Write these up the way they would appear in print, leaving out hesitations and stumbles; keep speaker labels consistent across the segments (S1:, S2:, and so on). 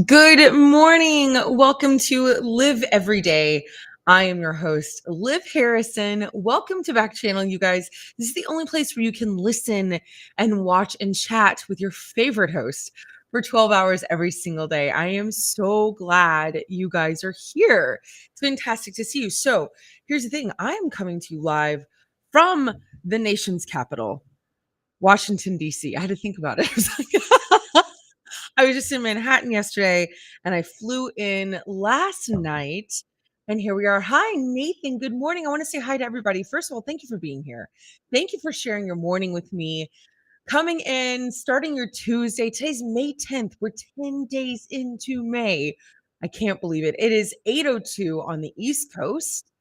S1: Good morning. Welcome to Live Every Day. I am your host, Liv Harrison. Welcome to Backchannel, you guys. This is the only place where you can listen and watch and chat with your favorite host for 12 hours every single day. I am so glad you guys are here. It's fantastic to see you. So, here's the thing I am coming to you live from the nation's capital, Washington, D.C. I had to think about it. I was just in Manhattan yesterday and I flew in last night. And here we are. Hi, Nathan. Good morning. I want to say hi to everybody. First of all, thank you for being here. Thank you for sharing your morning with me. Coming in, starting your Tuesday. Today's May 10th. We're 10 days into May. I can't believe it. It is 8:02 on the East Coast,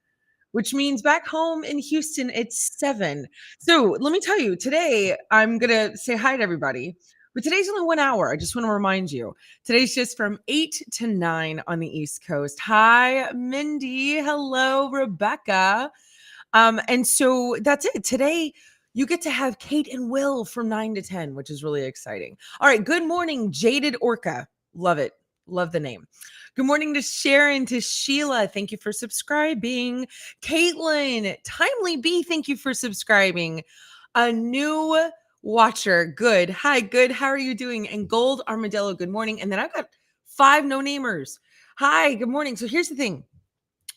S1: which means back home in Houston, it's 7. So let me tell you, today I'm going to say hi to everybody. But today's only 1 hour. I just want to remind you. Today's just from 8 to 9 on the East Coast. Hi, Mindy. Hello, Rebecca. And so that's it. Today, you get to have Kate and Will from 9 to 10, which is really exciting. All right. Good morning, Jaded Orca. Love it. Love the name. Good morning to Sharon, to Sheila. Thank you for subscribing. Caitlin, Timely B, thank you for subscribing. A new watcher. Good. Hi, good. How are you doing? And Gold Armadillo, good morning. And then I've got 5 no-namers. Hi, good morning. So here's the thing.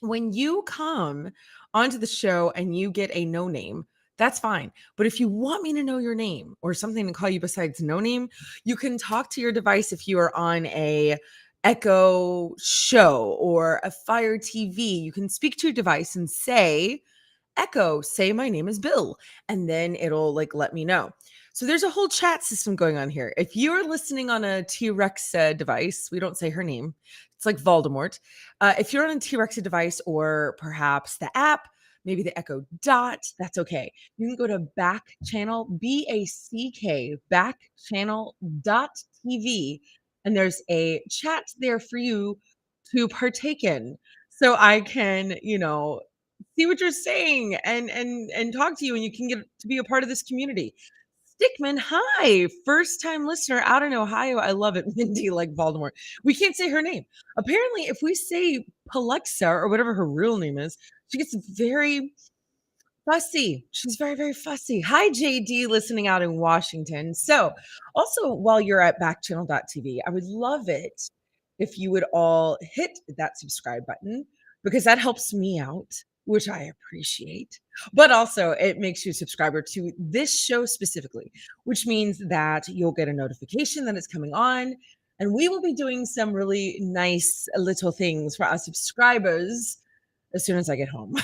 S1: When you come onto the show and you get a no name, that's fine. But if you want me to know your name or something to call you besides no name, you can talk to your device if you are on a Echo show or a Fire TV. You can speak to your device and say, Echo, say my name is Bill, and then it'll let me know. So there's a whole chat system going on here. If you're listening on a T-Rex device, we don't say her name. It's like Voldemort. If you're on a T-Rex device or perhaps the app, maybe the Echo Dot, that's okay. You can go to Backchannel, B-A-C-K, backchannel.tv, and there's a chat there for you to partake in. So I can, see what you're saying and talk to you, and you can get to be a part of this community. Stickman, hi, first time listener out in Ohio. I love it. Mindy, like Baltimore. We can't say her name. Apparently, if we say Palexa or whatever her real name is, she gets very fussy. She's very, very fussy. Hi, JD, listening out in Washington. So, also, while you're at backchannel.tv, I would love it if you would all hit that subscribe button because that helps me out, which I appreciate. But also, it makes you a subscriber to this show specifically, which means that you'll get a notification that it's coming on. And we will be doing some really nice little things for our subscribers as soon as I get home.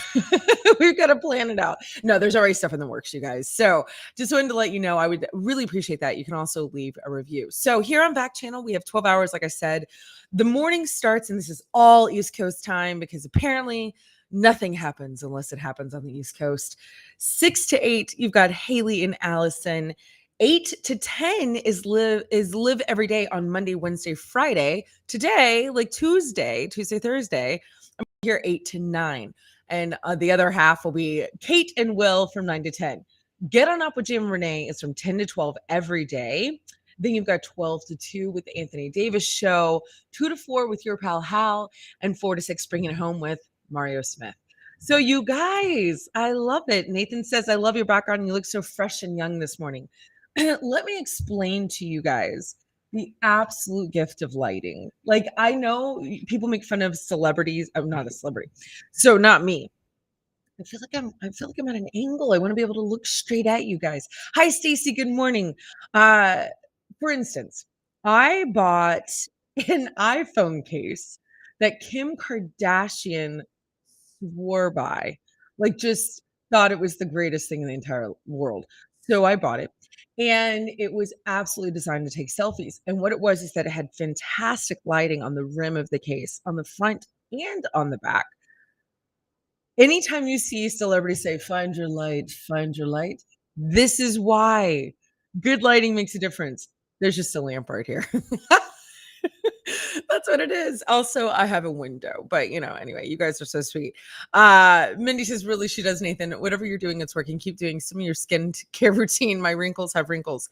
S1: We've got to plan it out. No, there's already stuff in the works, you guys. So just wanted to let you know, I would really appreciate that. You can also leave a review. So here on Backchannel, we have 12 hours, like I said. The morning starts, and this is all East Coast time because apparently nothing happens unless it happens on the East Coast. 6 to 8, you've got Haley and Allison. 8 to 10 is live every day on Monday, Wednesday, Friday. Today, like Tuesday, Thursday, I'm here 8 to 9. And the other half will be Kate and Will from 9 to 10. Get on up with Jim and Renee. It's from 10 to 12 every day. Then you've got 12 to 2 with the Anthony Davis show, 2 to 4 with your pal Hal, and 4 to 6 bringing it home with Mario Smith. So you guys, I love it. Nathan says, I love your background. And you look so fresh and young this morning. Let me explain to you guys the absolute gift of lighting. Like, I know people make fun of celebrities. I'm not a celebrity, so not me. I feel like I'm at an angle. I want to be able to look straight at you guys. Hi, Stacy. Good morning. For instance, I bought an iPhone case that Kim Kardashian swore by, like just thought it was the greatest thing in the entire world. So I bought it. And it was absolutely designed to take selfies. And what it was is that it had fantastic lighting on the rim of the case, on the front and on the back. Anytime you see celebrities say, find your light, this is why. Good lighting makes a difference. There's just a lamp right here. That's what it is. Also, I have a window, but anyway, you guys are so sweet. Mindy says, really, she does, Nathan. Whatever you're doing, it's working. Keep doing some of your skin care routine. My wrinkles have wrinkles.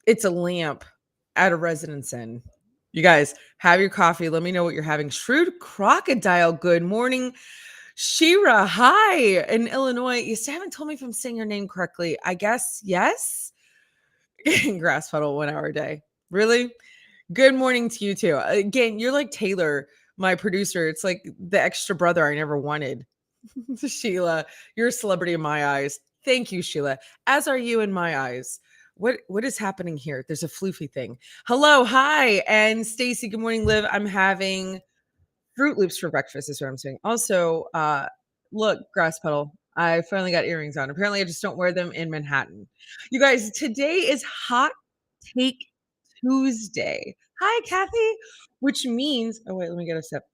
S1: It's a lamp at a residence inn. You guys, have your coffee. Let me know what you're having. Shrewd Crocodile, good morning. Shira, hi. In Illinois, you still haven't told me if I'm saying your name correctly. I guess yes. Grass puddle 1 hour a day. Really? Good morning to you too. Again, you're like Taylor, my producer. It's like the extra brother I never wanted. Sheila, you're a celebrity in my eyes. Thank you, Sheila. As are you in my eyes. What is happening here? There's a floofy thing. Hello, hi, and Stacy. Good morning, Liv. I'm having Fruit Loops for breakfast. Is what I'm saying. Also, look, grass puddle. I finally got earrings on. Apparently, I just don't wear them in Manhattan. You guys, today is Hot Take Tuesday. Hi, Kathy. Which means, oh wait, let me get a sip.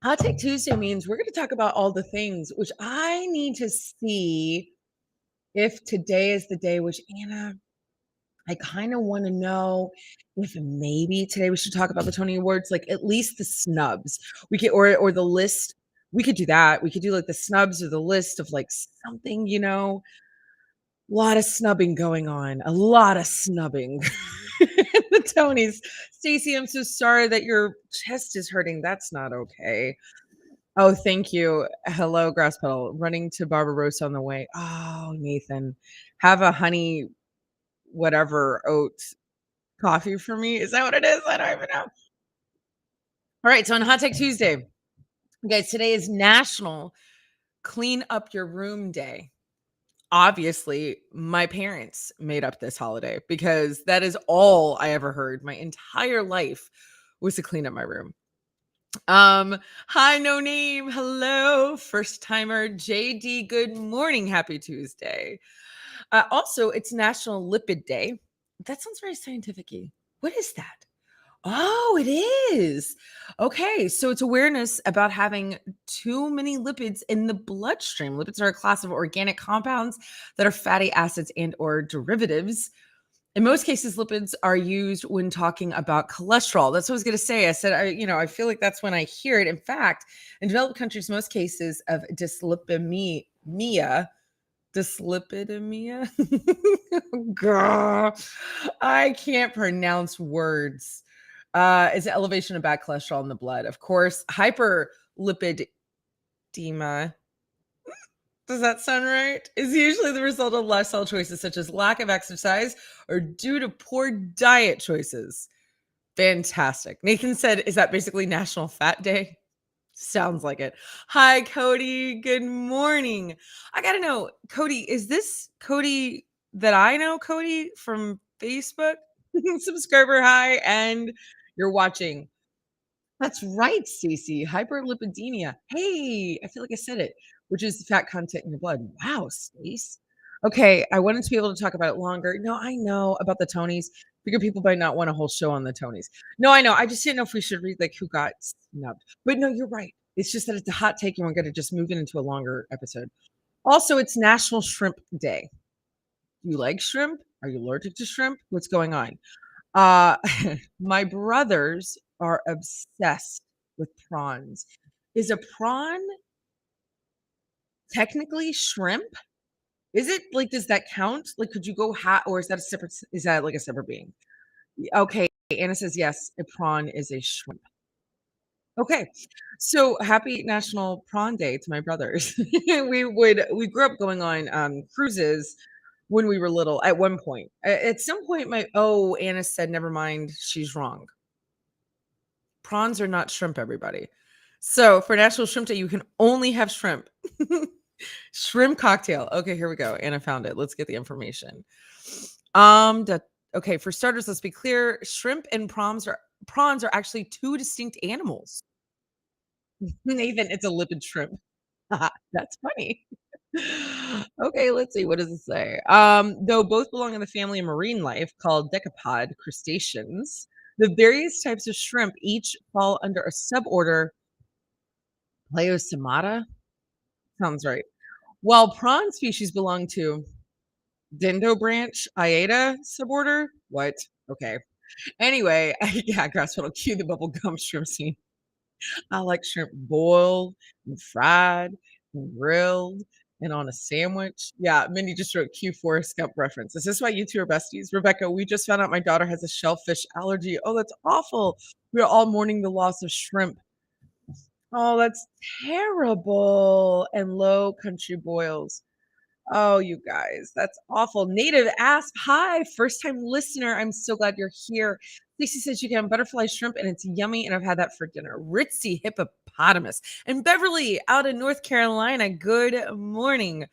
S1: Hot Take Tuesday means we're going to talk about all the things, which I need to see if today is the day, which Anna, I kind of want to know if maybe today we should talk about the Tony Awards, like at least the snubs. We could, or the list. We could do that. We could do like the snubs or the list of like something, a lot of snubbing going on. A lot of snubbing. The Tonys. Stacey, I'm so sorry that your chest is hurting. That's not okay. Oh, thank you. Hello, grass pedal. Running to Barbarossa on the way. Oh, Nathan, have a honey whatever oat coffee for me. Is that what it is? I don't even know. All right. So on Hot Tech Tuesday, guys, today is National Clean Up Your Room Day. Obviously, my parents made up this holiday because that is all I ever heard my entire life was to clean up my room. Hi, no name. Hello, first timer JD. Good morning. Happy Tuesday. Also, it's National Lipid Day. That sounds very scientific-y. What is that? Oh, it is. Okay, so it's awareness about having too many lipids in the bloodstream. Lipids are a class of organic compounds that are fatty acids and or derivatives. In most cases, lipids are used when talking about cholesterol. That's what I was going to say. I said, I feel like that's when I hear it. In fact, in developed countries, most cases of dyslipidemia, girl, I can't pronounce words. Is an elevation of bad cholesterol in the blood. Of course, hyperlipidemia. Does that sound right? Is usually the result of lifestyle choices such as lack of exercise or due to poor diet choices. Fantastic. Nathan said, is that basically National Fat Day? Sounds like it. Hi, Cody. Good morning. I got to know, Cody, is this Cody that I know, Cody from Facebook? Subscriber, hi. And you're watching. That's right, Stacey. Hyperlipidemia. Hey, I feel like I said it, which is fat content in your blood. Wow, Stace. Okay, I wanted to be able to talk about it longer. No, I know about the Tonys. Bigger people might not want a whole show on the Tonys. No, I know. I just didn't know if we should read like who got snubbed. But no, you're right. It's just that it's a hot take and we're going to just move it into a longer episode. Also, it's National Shrimp Day. Do you like shrimp? Are you allergic to shrimp? What's going on? Uh, my brothers are obsessed with prawns. Is a prawn technically shrimp? Is it like, does that count? Like, could you go or is that a separate, is that like a separate being? Okay. Anna says, yes, a prawn is a shrimp. Okay. So happy National Prawn Day to my brothers. We grew up going on cruises when we were little at one point. At some point, Anna said, never mind, she's wrong. Prawns are not shrimp, everybody. So for National Shrimp Day, you can only have shrimp. Shrimp cocktail. Okay, here we go. Anna found it. Let's get the information. Okay, for starters, let's be clear. Shrimp and prawns are actually two distinct animals. Nathan, it's a lipid shrimp. That's funny. Okay, let's see. What does it say? Though both belong in the family of marine life called decapod crustaceans, the various types of shrimp each fall under a suborder Pleostomata. Sounds right. While prawn species belong to Dendrobranch Iata suborder. What? Okay. Anyway, yeah, grass-fed cue the bubble gum shrimp scene. I like shrimp boiled and fried and grilled. and on a sandwich. Yeah, Mindy just wrote Q Forrest Gump reference. Is this why you 2 are besties? Rebecca, we just found out my daughter has a shellfish allergy. Oh, that's awful. We are all mourning the loss of shrimp. Oh, that's terrible. And low country boils. Oh, you guys, that's awful. Native asks, "Hi, first time listener. I'm so glad you're here." Lacey says you can have butterfly shrimp and it's yummy, and I've had that for dinner. Ritzy hippopotamus. And Beverly out in North Carolina. Good morning.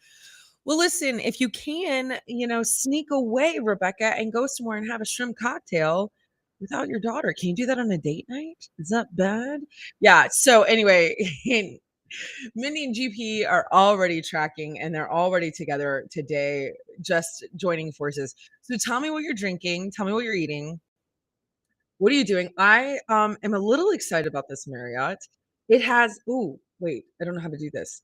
S1: Well, listen, if you can, sneak away, Rebecca, and go somewhere and have a shrimp cocktail without your daughter. Can you do that on a date night? Is that bad? Yeah. So anyway, Mindy and GP are already tracking and they're already together today, just joining forces. So tell me what you're drinking. Tell me what you're eating. What are you doing? I am a little excited about this Marriott. It has, oh, wait, I don't know how to do this.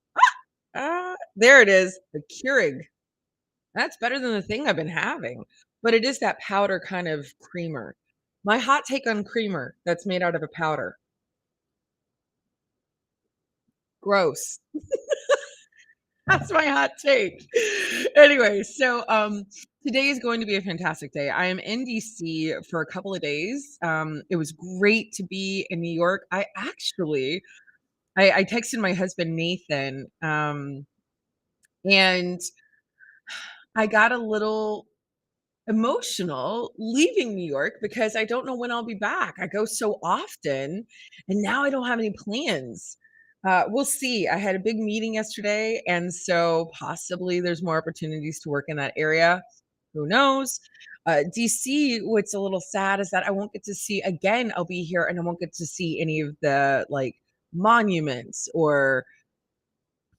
S1: There it is. The Keurig. That's better than the thing I've been having, but it is that powder kind of creamer. My hot take on creamer that's made out of a powder. Gross. That's my hot take. Anyway, so today is going to be a fantastic day. I am in DC for a couple of days. It was great to be in New York. I texted my husband Nathan, and I got a little emotional leaving New York because I don't know when I'll be back. I go so often, and now I don't have any plans. We'll see. I had a big meeting yesterday, and so possibly there's more opportunities to work in that area. Who knows? DC, what's a little sad is that I won't get to see again. I'll be here and I won't get to see any of the like monuments or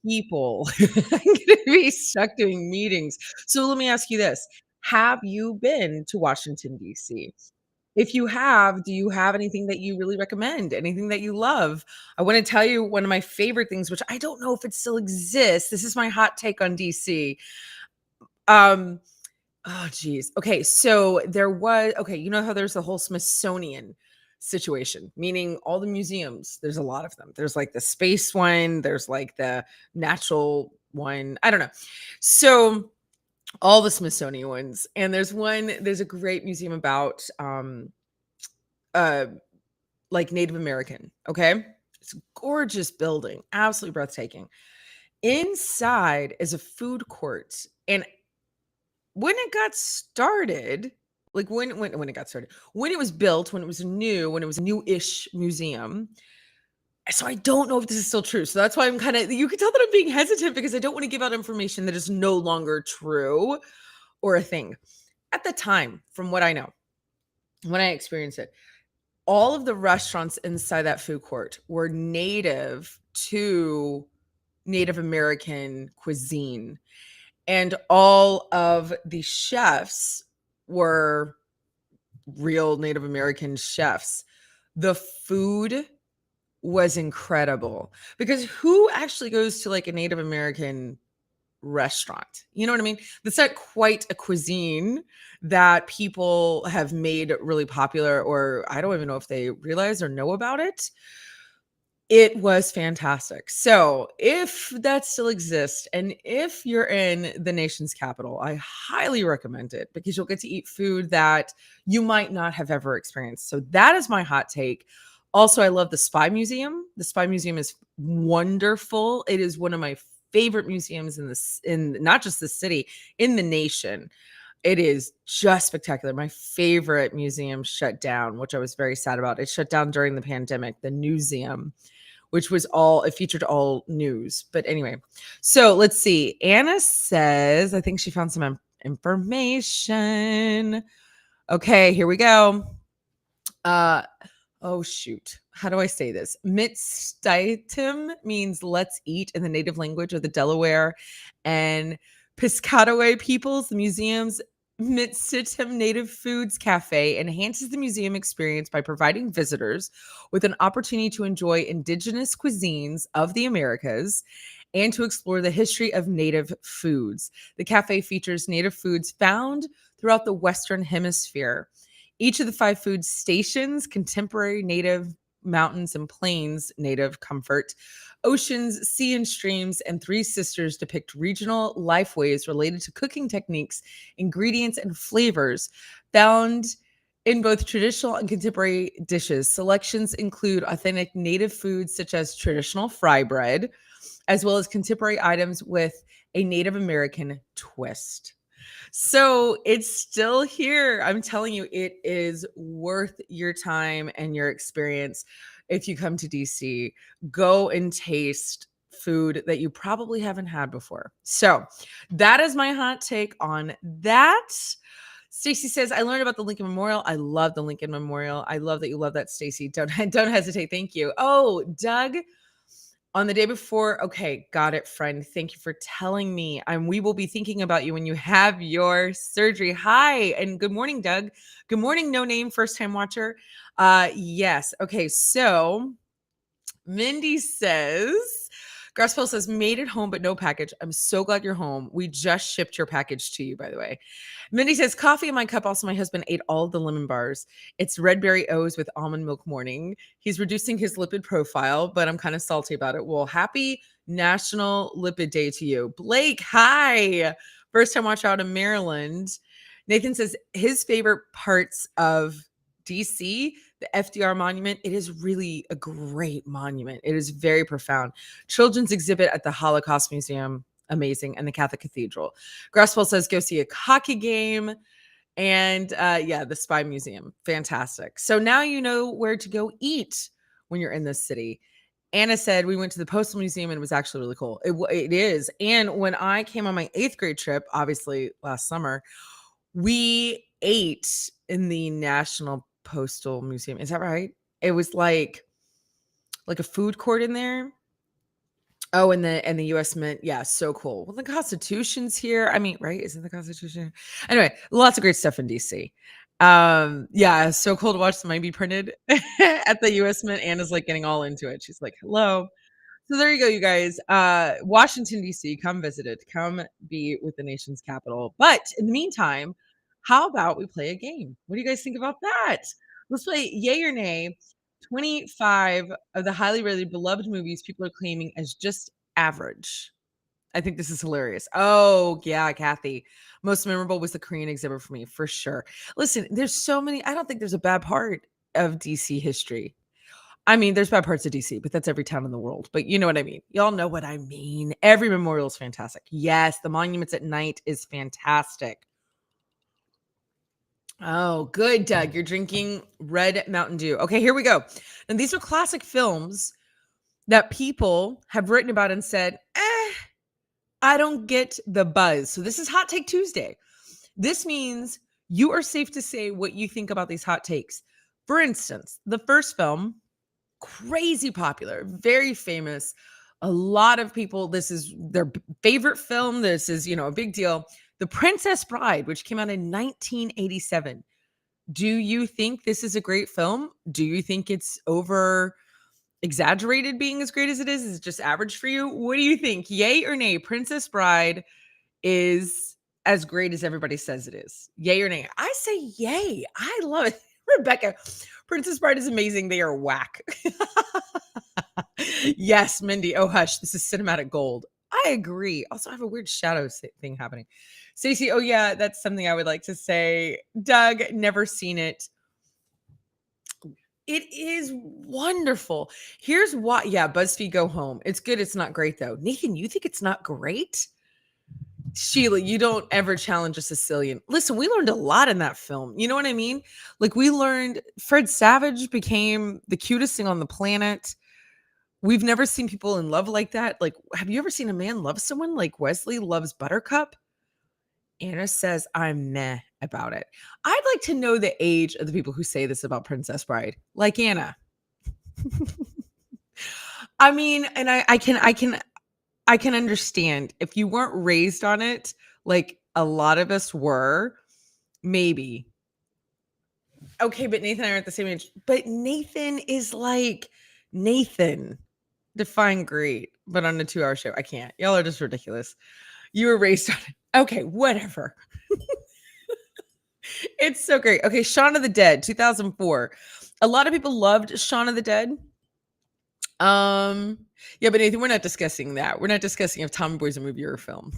S1: people. I'm gonna be stuck doing meetings. So let me ask you this. Have you been to Washington, DC? If you have, do you have anything that you really recommend? Anything that you love? I want to tell you one of my favorite things, which I don't know if it still exists. This is my hot take on DC. Um, oh geez. Okay, so you know how there's the whole Smithsonian situation, meaning all the museums, there's a lot of them. There's like the space one, there's like the natural one. I don't know. So all the Smithsonian ones. And there's a great museum about uh like Native American. Okay. It's a gorgeous building, absolutely breathtaking. Inside is a food court. And when it got started, like when it got started, when it was built, when it was a new-ish museum. So I don't know if this is still true. So that's why I'm kind of you can tell that I'm being hesitant because I don't want to give out information that is no longer true or a thing. At the time, from what I know, when I experienced it, all of the restaurants inside that food court were native to Native American cuisine. And all of the chefs were real Native American chefs. The food was incredible because who actually goes to like a Native American restaurant? You know what I mean? That's not quite a cuisine that people have made really popular, or I don't even know if they realize or know about it. It was fantastic. So, if that still exists and if you're in the nation's capital, I highly recommend it because you'll get to eat food that you might not have ever experienced. So, that is my hot take. Also, I love the Spy Museum. The Spy Museum is wonderful. It is one of my favorite museums in not just the city, in the nation. It is just spectacular. My favorite museum shut down, which I was very sad about. It shut down during the pandemic, the Newseum, which was it featured all news. But anyway, so let's see. Anna says, I think she found some information. Okay, here we go. Oh shoot. How do I say this? Mitstitum means let's eat in the native language of the Delaware and Piscataway peoples. The museum's Mitstitum Native Foods Cafe enhances the museum experience by providing visitors with an opportunity to enjoy indigenous cuisines of the Americas and to explore the history of native foods. The cafe features native foods found throughout the Western Hemisphere. Each of the 5 food stations contemporary native mountains and plains native comfort. Oceans, sea and streams, and three sisters depict regional lifeways related to cooking techniques, ingredients, and flavors found in both traditional and contemporary dishes. Selections include authentic native foods such as traditional fry bread, as well as contemporary items with a Native American twist. So it's still here. I'm telling you, it is worth your time and your experience. If you come to DC, go and taste food that you probably haven't had before. So that is my hot take on that. Stacy says, I learned about the Lincoln Memorial. I love the Lincoln Memorial. I love that you love that, Stacy. Don't hesitate. Thank you. Oh, Doug, on the day before, okay, got it, friend. Thank you for telling me. We will be thinking about you when you have your surgery. Hi, and good morning, Doug. Good morning, no name, first time watcher. Yes. Okay, so Mindy says, Grasspell says, made it home, but no package. I'm so glad you're home. We just shipped your package to you, by the way. Mindy says, coffee in my cup. Also, my husband ate all of the lemon bars. It's red berry O's with almond milk morning. He's reducing his lipid profile, but I'm kind of salty about it. Well, happy National Lipid Day to you. Blake, hi. First time watch out in Maryland. Nathan says his favorite parts of DC, the FDR monument, it is really a great monument. It is very profound. Children's exhibit at the Holocaust Museum, amazing, and the Catholic Cathedral. Grasswell says go see a hockey game. And yeah, the Spy Museum, fantastic. So now you know where to go eat when you're in this city. Anna said we went to the Postal Museum and it was actually really cool. It is. And when I came on my 8th grade trip, obviously last summer, we ate in the National Postal Museum. Is that right? It was like a food court in there. Oh, and the US Mint. Yeah, so cool. Well, the Constitution's here. I mean, right? Isn't the Constitution? Anyway, lots of great stuff in DC. Yeah, so cool to watch some be printed at the US Mint. Anna's like getting all into it. She's like, hello. So there you go, you guys. Washington, D.C., come visit it. Come be with the nation's capital. But in the meantime, how about we play a game? What do you guys think about that? Let's play yay or nay. 25 of the highly rated beloved movies people are claiming as just average. I think this is hilarious. Oh, yeah, Kathy. Most memorable was the Korean exhibit for me, for sure. Listen, there's so many. I don't think there's a bad part of DC history. I mean, there's bad parts of DC, but that's every town in the world. But you know what I mean. Y'all know what I mean. Every memorial is fantastic. Yes, the monuments at night is fantastic. Oh, good, Doug. You're drinking red Mountain Dew. Okay, here we go. And these are classic films that people have written about and said, I don't get the buzz. So this is Hot Take Tuesday. This means you are safe to say what you think about these hot takes. For instance, the first film, crazy popular, very famous. A lot of people, this is their favorite film. This is, a big deal. The Princess Bride, which came out in 1987. Do you think this is a great film? Do you think it's over exaggerated being as great as it is? Is it just average for you? What do you think? Yay or nay? Princess Bride is as great as everybody says it is. Yay or nay? I say yay. I love it. Rebecca, Princess Bride is amazing. They are whack. Yes, Mindy. Oh, hush. This is cinematic gold. I agree. Also, I have a weird shadow thing happening. Stacey, oh, yeah, that's something I would like to say. Doug, never seen it. It is wonderful. Here's why. Yeah, BuzzFeed Go Home. It's good. It's not great, though. Nathan, you think it's not great? Sheila, you don't ever challenge a Sicilian. Listen, we learned a lot in that film. You know what I mean? Like, we learned Fred Savage became the cutest thing on the planet. We've never seen people in love like that. Like, have you ever seen a man love someone like Wesley loves Buttercup? Anna says, I'm meh about it. I'd like to know the age of the people who say this about Princess Bride, like Anna. I mean, and I can understand if you weren't raised on it, like a lot of us were, maybe. Okay, but Nathan and I are at the same age. But Nathan is like Nathan. Define great, but on a 2-hour show. I can't. Y'all are just ridiculous. You were raised on it. Okay, whatever. It's so great. Okay, Shaun of the Dead, 2004. A lot of people loved Shaun of the Dead. Um, yeah, but Nathan, we're not discussing that. We're not discussing if Tommy Boy's a movie or a film.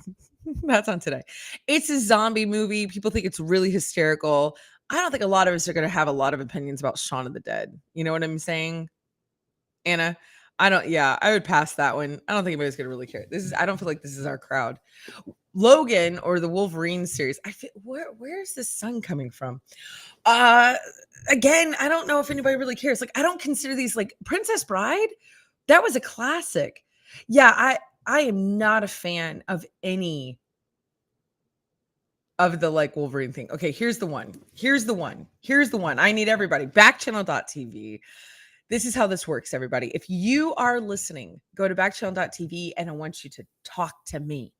S1: That's on today. It's a zombie movie. People think it's really hysterical. I don't think a lot of us are going to have a lot of opinions about Shaun of the Dead. You know what I'm saying, Anna? I don't. Yeah, I would pass that one. I don't think anybody's going to really care. This is. I don't feel like this is our crowd. Logan or the Wolverine series. I feel, where's the sun coming from? Uh Again, I don't know if anybody really cares. Like, I don't consider these like Princess Bride. That was a classic. Yeah, I am not a fan of any of the like Wolverine thing. Okay, here's the one. Here's the one. Here's the one. I need everybody. Backchannel.tv. This is how this works, everybody. If you are listening, go to backchannel.tv and I want you to talk to me,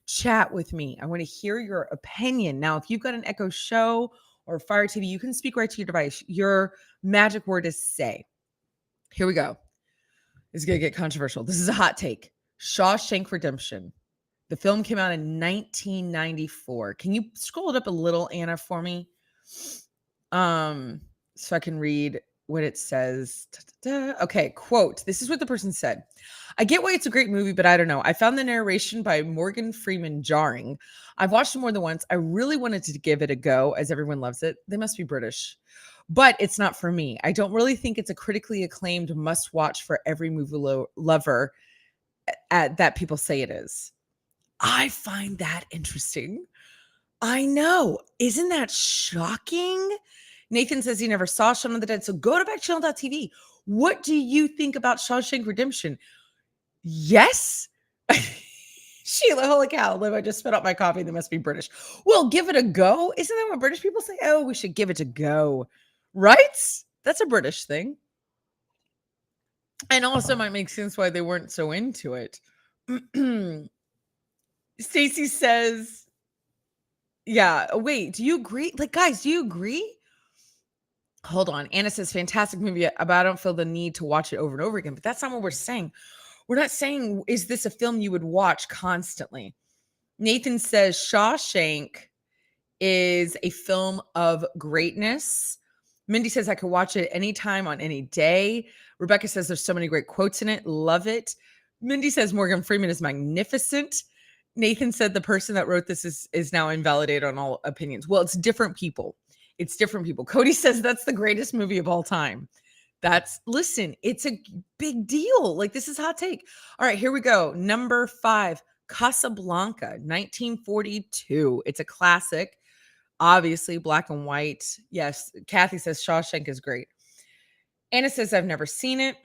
S1: chat with me. I want to hear your opinion. Now, if you've got an Echo Show or Fire TV, you can speak right to your device. Your magic word is say. Here we go. It's going to get controversial. This is a hot take. Shawshank Redemption. The film came out in 1994. Can you scroll it up a little, Anna, for me? So I can read what it says. Okay, quote. This is what the person said. I get why it's a great movie, but I don't know. I found the narration by Morgan Freeman jarring. I've watched it more than once. I really wanted to give it a go as everyone loves it. They must be British. But it's not for me. I don't really think it's a critically acclaimed must watch for every movie lover that people say it is. I find that interesting. I know. Isn't that shocking? Nathan says he never saw Shaun of the Dead. So go to backchannel.tv. What do you think about Shawshank Redemption? Yes? Sheila, holy cow, Liv, I just spit out my coffee. They must be British. Well, give it a go. Isn't that what British people say? Oh, we should give it a go. Right? That's a British thing. And also might make sense why they weren't so into it. Stacy says, yeah, wait, do you agree? Like, guys, do you agree? Hold on. Anna says, fantastic movie, but I don't feel the need to watch it over and over again. But that's not what we're saying. We're not saying, is this a film you would watch constantly? Nathan says, Shawshank is a film of greatness. Mindy says, I could watch it anytime on any day. Rebecca says, there's so many great quotes in it. Love it. Mindy says, Morgan Freeman is magnificent. Nathan said, the person that wrote this is now invalidated on all opinions. Well, it's different people. It's different people. Cody says, that's the greatest movie of all time. Listen, it's a big deal. Like, this is hot take. All right, here we go. Number 5, Casablanca, 1942. It's a classic. Obviously, black and white. Yes, Kathy says Shawshank is great. Anna says, I've never seen it.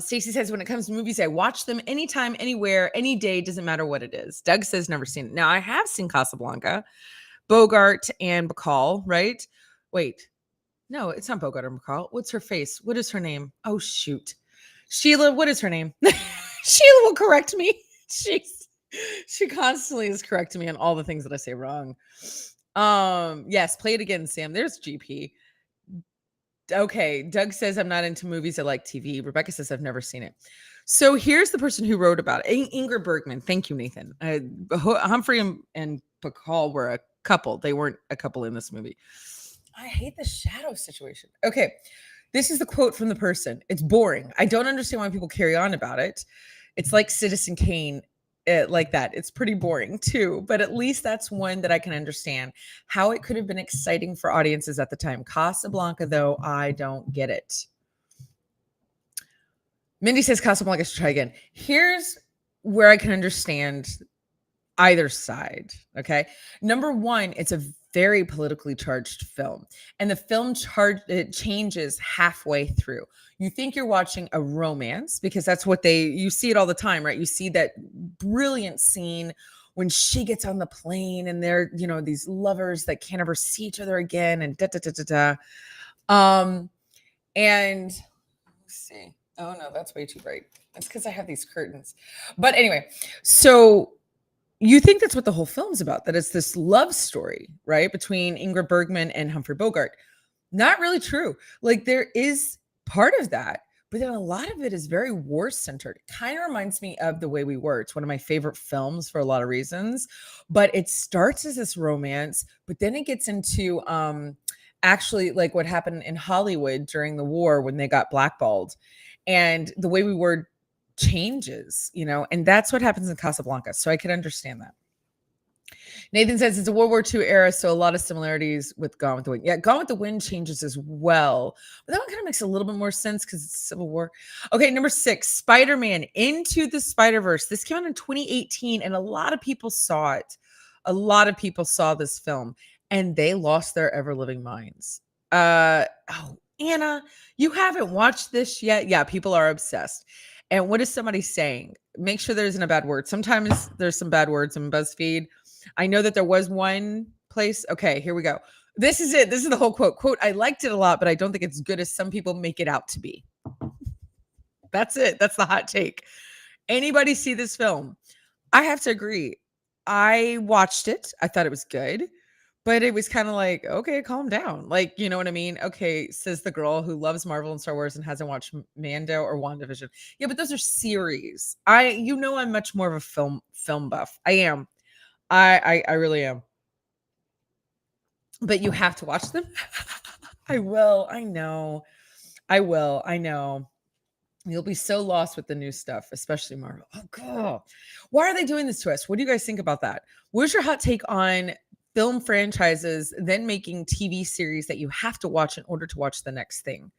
S1: Stacy says, when it comes to movies, I watch them anytime, anywhere, any day, doesn't matter what it is. Doug says, never seen it. Now, I have seen Casablanca, Bogart and Bacall, right? Wait, no, it's not Bogart and Bacall. What's her face? What is her name? Oh, shoot. Sheila, what is her name? Sheila will correct me. She constantly is correcting me on all the things that I say wrong. Yes, play it again, Sam. There's GP. Okay, Doug says I'm not into movies. I like TV. Rebecca says I've never seen it. So here's the person who wrote about it. Ingrid Bergman. Thank you, Nathan. Humphrey and Bacall were a couple. They weren't a couple in this movie. I hate the shadow situation. Okay, this is the quote from the person. It's boring. I don't understand why people carry on about it. It's like Citizen Kane, like that. It's pretty boring too, but at least that's one that I can understand how it could have been exciting for audiences at the time. Casablanca, though, I don't get it. Mindy says Casablanca should try again. Here's where I can understand either side. Okay. Number one, it's a very politically charged film, and the film it changes halfway through. You think you're watching a romance because that's what you see it all the time, right? You see that brilliant scene when she gets on the plane and they're, these lovers that can't ever see each other again, and and let's see. Oh no, that's way too bright. That's because I have these curtains. But anyway, so you think that's what the whole film's about, that it's this love story, right? Between Ingrid Bergman and Humphrey Bogart. Not really true. Like, there is part of that, but then a lot of it is very war-centered. It kind of reminds me of The Way We Were. It's one of my favorite films for a lot of reasons, but it starts as this romance, but then it gets into actually like what happened in Hollywood during the war when they got blackballed, and the way we were changes, and that's what happens in Casablanca. So I can understand that. Nathan says it's a World War II era, so a lot of similarities with Gone with the Wind. Yeah, Gone with the Wind changes as well. But that one kind of makes a little bit more sense because it's Civil War. Okay, number 6, Spider-Man Into the Spider-Verse. This came out in 2018, and a lot of people saw it. A lot of people saw this film, and they lost their ever-living minds. Anna, you haven't watched this yet? Yeah, people are obsessed. And what is somebody saying? Make sure there isn't a bad word. Sometimes there's some bad words in BuzzFeed. I know that there was one place. Okay, here we go. This is it. This is the whole quote. Quote, I liked it a lot, but I don't think it's good as some people make it out to be. That's it. That's the hot take. Anybody see this film? I have to agree. I watched it. I thought it was good, but it was kind of like, okay, calm down. Like, you know what I mean? Okay, says the girl who loves Marvel and Star Wars and hasn't watched Mando or WandaVision. Yeah, but those are series. I'm much more of a film buff. I am. I really am. But you have to watch them. I will. I know. I will. I know. You'll be so lost with the new stuff, especially Marvel. Oh, God. Why are they doing this to us? What do you guys think about that? What's your hot take on film franchises then making TV series that you have to watch in order to watch the next thing?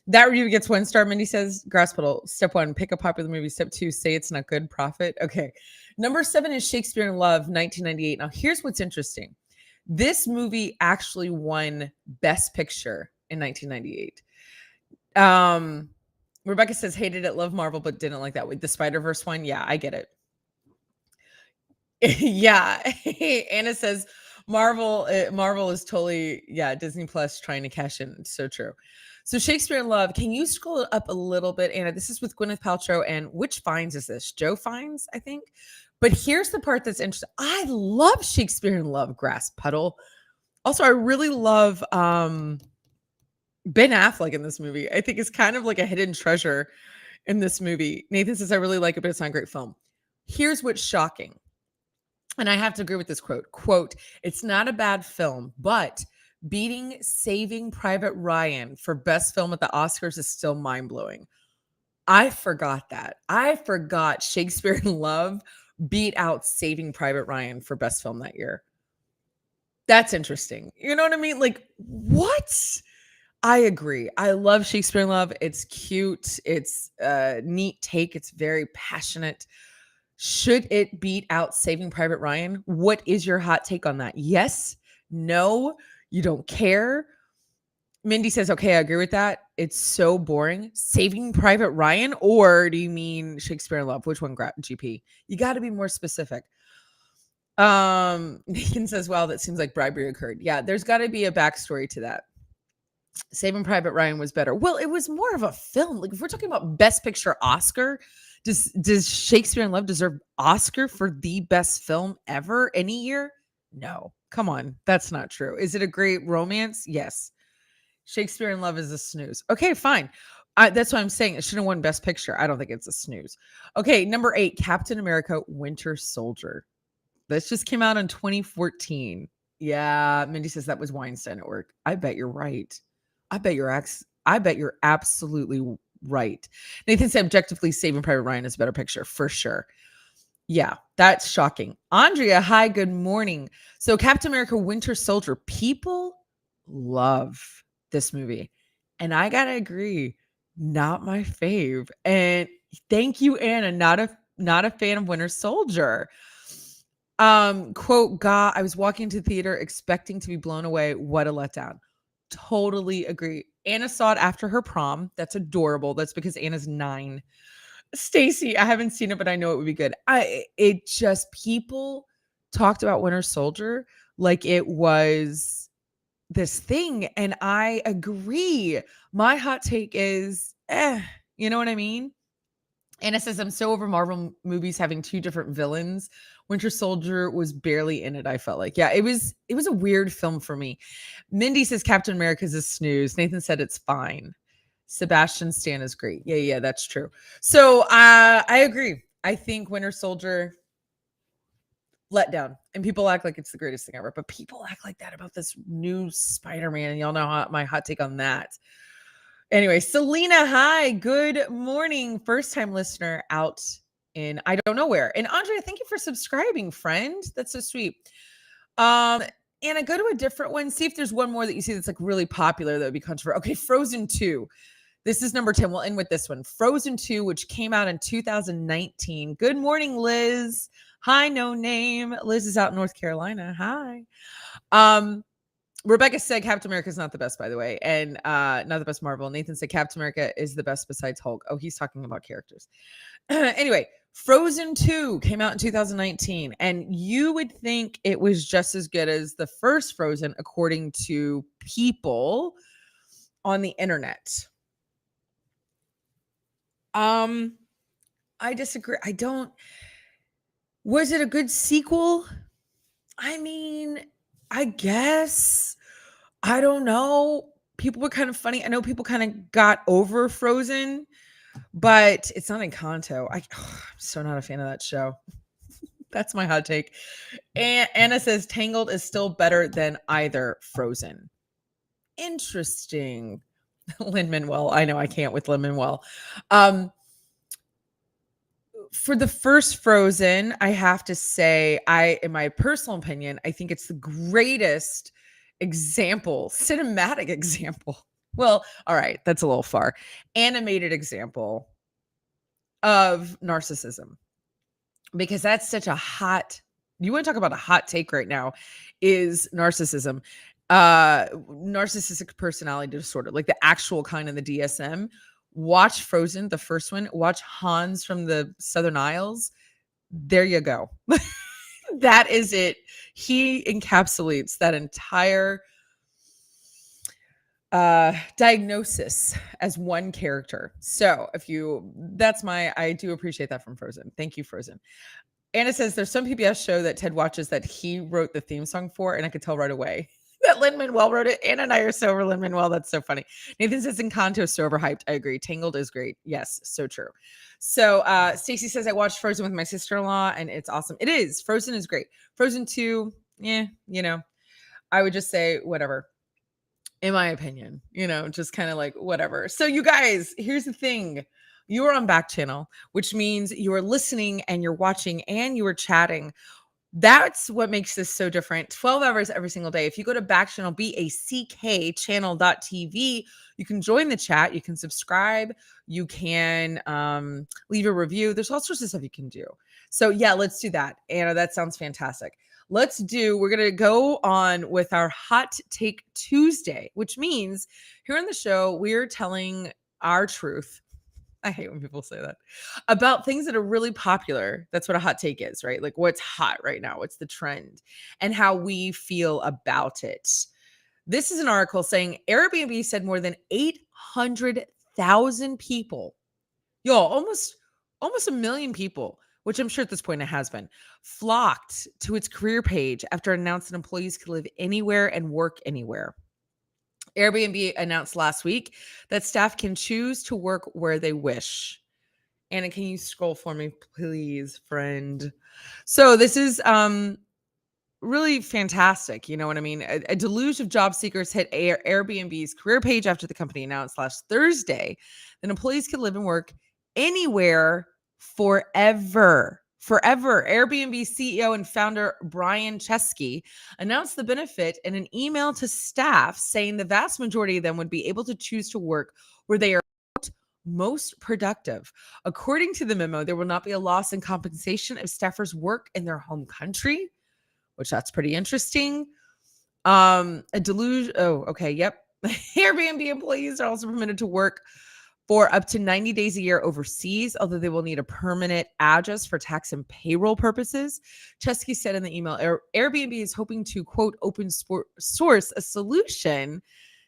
S1: That review gets 1 star. Mindy says, Grass Puddle. Step 1, pick a popular movie. Step 2, say it's not good. Profit. Okay. Number 7 is Shakespeare in Love, 1998. Now, here's what's interesting. This movie actually won Best Picture in 1998. Rebecca says, hated it, love Marvel, but didn't like that. The Spider-Verse one. Yeah, I get it. Yeah. Anna says, Marvel is totally, Disney Plus trying to cash in. It's so true. So Shakespeare in Love, can you scroll it up a little bit, Anna? This is with Gwyneth Paltrow, and which Fiennes is this? Joe Fiennes, I think. But here's the part that's interesting. I love Shakespeare in Love, Grass Puddle. Also, I really love Ben Affleck in this movie. I think it's kind of like a hidden treasure in this movie. Nathan says, I really like it, but it's not a great film. Here's what's shocking. And I have to agree with this quote, it's not a bad film, but beating Saving Private Ryan for best film at the Oscars is still mind-blowing. I forgot that. I forgot Shakespeare in Love beat out Saving Private Ryan for best film that year. That's interesting. You know what I mean? Like, what? I agree. I love Shakespeare in Love. It's cute. It's a neat take. It's very passionate. Should it beat out Saving Private Ryan? What is your hot take on that? Yes? No? You don't care? Mindy says, okay, I agree with that. It's so boring. Saving Private Ryan? Or do you mean Shakespeare in Love? Which one, GP? You got to be more specific. Nathan says, wow, that seems like bribery occurred. Yeah, there's got to be a backstory to that. Saving Private Ryan was better. Well, it was more of a film. Like if we're talking about Best Picture Oscar, does Shakespeare in Love deserve Oscar for the best film ever any year? No. Come on. That's not true. Is it a great romance? Yes. Shakespeare in Love is a snooze. Okay, fine. That's what I'm saying. It should have won Best Picture. I don't think it's a snooze. Okay, number 8, Captain America Winter Soldier. This just came out in 2014. Yeah, Mindy says that was Weinstein at work. I bet you're right. I bet you're absolutely right. Nathan said objectively Saving Private Ryan is a better picture for sure. Yeah, that's shocking. Andrea, hi, good morning. So Captain America Winter Soldier, people love this movie. And I got to agree, not my fave. And thank you, Anna, not a fan of Winter Soldier. Quote, God, I was walking to the theater expecting to be blown away. What a letdown. Totally agree. Anna saw it after her prom. That's adorable. That's because Anna's 9. Stacy, I haven't seen it, but I know it would be good. People talked about Winter Soldier like it was this thing, and I agree. My hot take is, you know what I mean? Anna says, I'm so over Marvel movies having 2 different villains. Winter Soldier was barely in it, I felt like. Yeah, it was a weird film for me. Mindy says Captain America's a snooze. Nathan said it's fine. Sebastian Stan is great. Yeah, that's true. So I agree. I think Winter Soldier, letdown. And people act like it's the greatest thing ever. But people act like that about this new Spider-Man. And y'all know my hot take on that. Anyway, Selena, hi. Good morning. First time listener out in I don't know where. And Andrea, thank you for subscribing, friend. That's so sweet. Anna, go to a different one. See if there's one more that you see that's like really popular that would be controversial. Okay, Frozen 2. This is number 10. We'll end with this one. Frozen 2, which came out in 2019. Good morning, Liz. Hi, no name. Liz is out in North Carolina. Hi. Rebecca said Captain America is not the best, by the way, and not the best Marvel. Nathan said Captain America is the best besides Hulk. Oh, he's talking about characters. Anyway, Frozen 2 came out in 2019, and you would think it was just as good as the first Frozen, according to people on the internet. I disagree. Was it a good sequel? I mean, I guess. I don't know. People were kind of funny. I know people kind of got over Frozen, but it's not Encanto. I'm so not a fan of that show. That's my hot take. And Anna says Tangled is still better than either Frozen. Interesting. Lin-Manuel. I know I can't with Lin-Manuel. For the first Frozen, I have to say, in my personal opinion, I think it's the greatest example, cinematic example. Well, all right, that's a little far. Animated example of narcissism. Because that's such a hot, you want to talk about a hot take right now, is narcissism. Narcissistic personality disorder, like the actual kind of the DSM. Watch Frozen, the first one. Watch Hans from the Southern Isles. There you go. That is it. He encapsulates that entire diagnosis as one character. So I do appreciate that from Frozen. Thank you, Frozen. Anna says there's some PBS show that Ted watches that he wrote the theme song for, and I could tell right away that Lin-Manuel wrote it. Anna and I are so over Lin-Manuel. That's so funny. Nathan says Encanto is so overhyped. I agree. Tangled is great. Yes, so true. So Stacy says I watched Frozen with my sister-in-law, and it's awesome. It is. Frozen is great. Frozen 2, I would just say whatever. In my opinion, just kind of like whatever. So you guys, here's the thing. You are on Backchannel, which means you are listening and you're watching and you are chatting. That's what makes this so different. 12 hours every single day. If you go to Backchannel, BACKchannel.tv, you can join the chat. You can subscribe. You can leave a review. There's all sorts of stuff you can do. So yeah, let's do that. Anna, that sounds fantastic. We're going to go on with our Hot Take Tuesday, which means here on the show, we're telling our truth. I hate when people say that about things that are really popular. That's what a hot take is, right? Like what's hot right now, what's the trend, and how we feel about it. This is an article saying Airbnb said more than 800,000 people, almost 1 million people, which I'm sure at this point it has been, flocked to its career page after it announced that employees could live anywhere and work anywhere. Airbnb announced last week that staff can choose to work where they wish. Anna, can you scroll for me, please, friend? So this is really fantastic. You know what I mean? A deluge of job seekers hit Airbnb's career page after the company announced last Thursday that employees could live and work anywhere forever. Airbnb CEO and founder Brian Chesky announced the benefit in an email to staff, saying the vast majority of them would be able to choose to work where they are most productive. According to the memo, there will not be a loss in compensation if staffers work in their home country, which that's pretty interesting. A deluge. Oh, okay. Yep. Airbnb employees are also permitted to work for up to 90 days a year overseas, although they will need a permanent address for tax and payroll purposes. Chesky said in the email, Airbnb is hoping to, quote, open source a solution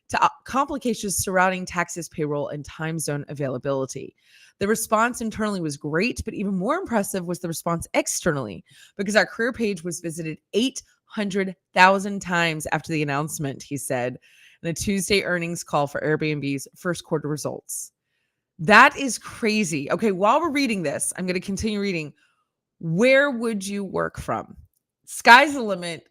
S1: to complications surrounding taxes, payroll, and time zone availability. The response internally was great, but even more impressive was the response externally, because our career page was visited 800,000 times after the announcement, he said, in a Tuesday earnings call for Airbnb's first quarter results. That is crazy. Okay, while we're reading this, I'm going to continue reading. Where would you work from? Sky's the limit.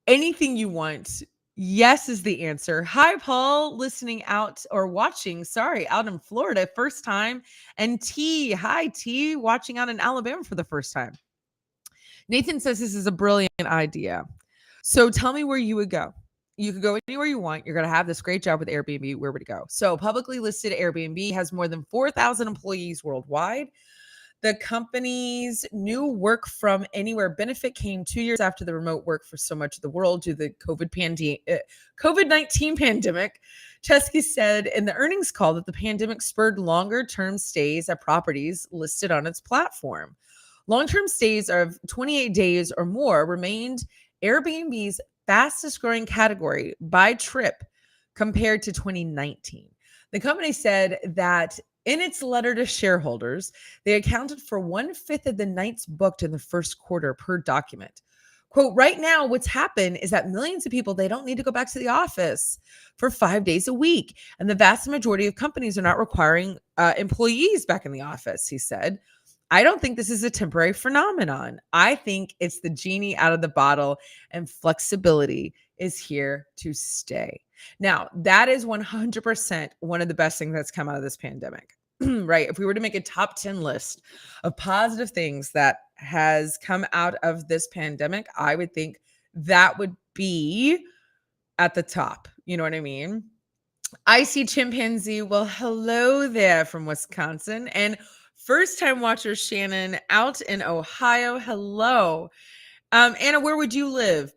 S1: Anything you want. Yes is the answer. Hi, Paul, listening out or watching, sorry, out in Florida, first time. And T, hi, T, watching out in Alabama for the first time. Nathan says this is a brilliant idea. So tell me where you would go. You could go anywhere you want. You're going to have this great job with Airbnb. Where would it go? So publicly listed Airbnb has more than 4,000 employees worldwide. The company's new work from anywhere benefit came 2 years after the remote work for so much of the world due to the COVID-19 pandemic. Chesky said in the earnings call that the pandemic spurred longer term stays at properties listed on its platform. Long-term stays of 28 days or more remained Airbnb's fastest growing category by trip compared to 2019. The company said that in its letter to shareholders, they accounted for 1/5 of the nights booked in the first quarter per document. Quote, right now, what's happened is that millions of people, they don't need to go back to the office for 5 days a week. And the vast majority of companies are not requiring employees back in the office, he said. I don't think this is a temporary phenomenon. I think it's the genie out of the bottle, and flexibility is here to stay. Now, that is 100% one of the best things that's come out of this pandemic, right? If we were to make a top 10 list of positive things that has come out of this pandemic, I would think that would be at the top. You know what I mean? I see chimpanzee. Well, hello there from Wisconsin. And first time watcher Shannon out in Ohio. Hello. Anna, where would you live?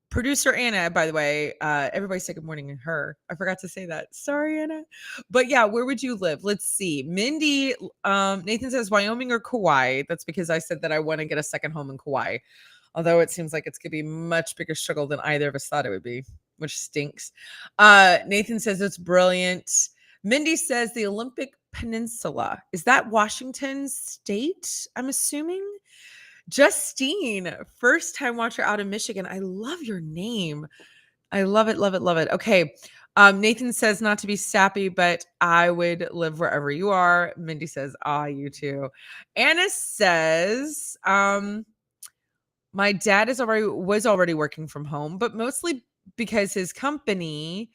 S1: Producer Anna, by the way, everybody say good morning to her. I forgot to say that. Sorry, Anna. But yeah, where would you live? Let's see. Mindy, Nathan says Wyoming or Kauai. That's because I said that I want to get a second home in Kauai. Although it seems like it's going to be much bigger struggle than either of us thought it would be, which stinks. Nathan says it's brilliant. Mindy says the Olympic Peninsula. Is that Washington State? I'm assuming. Justine, first time watcher out of Michigan. I love your name. I love it, love it, love it. Okay. Nathan says not to be sappy, but I would live wherever you are. Mindy says, you too. Anna says, my dad was already working from home, but mostly because his company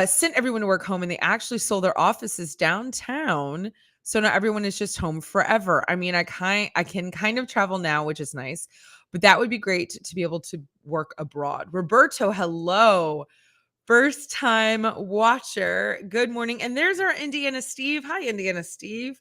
S1: sent everyone to work home, and they actually sold their offices downtown. So not everyone is just home forever. I mean, I can kind of travel now, which is nice, but that would be great to be able to work abroad. Roberto, hello. First time watcher. Good morning. And there's our Indiana Steve. Hi, Indiana Steve.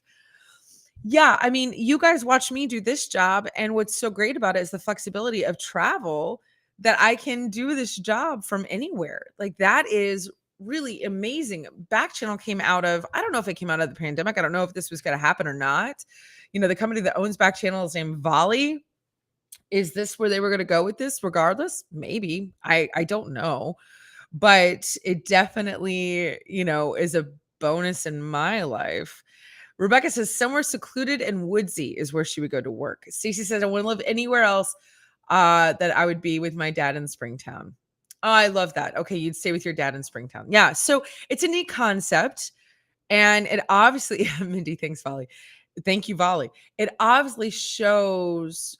S1: Yeah, I mean, you guys watch me do this job, and what's so great about it is the flexibility of travel, that I can do this job from anywhere. Like, that is really amazing. Backchannel came out of, I don't know if it came out of the pandemic. I don't know if this was going to happen or not. You know, the company that owns Backchannel is named Volley. Is this where they were going to go with this regardless? Maybe. I don't know. But it definitely, is a bonus in my life. Rebecca says somewhere secluded and woodsy is where she would go to work. Stacey says I want to live anywhere else that I would be with my dad in Springtown. Oh, I love that. Okay, you'd stay with your dad in Springtown. Yeah, so it's a neat concept. And it obviously, Mindy, thanks, Volley. Thank you, Volley. It obviously shows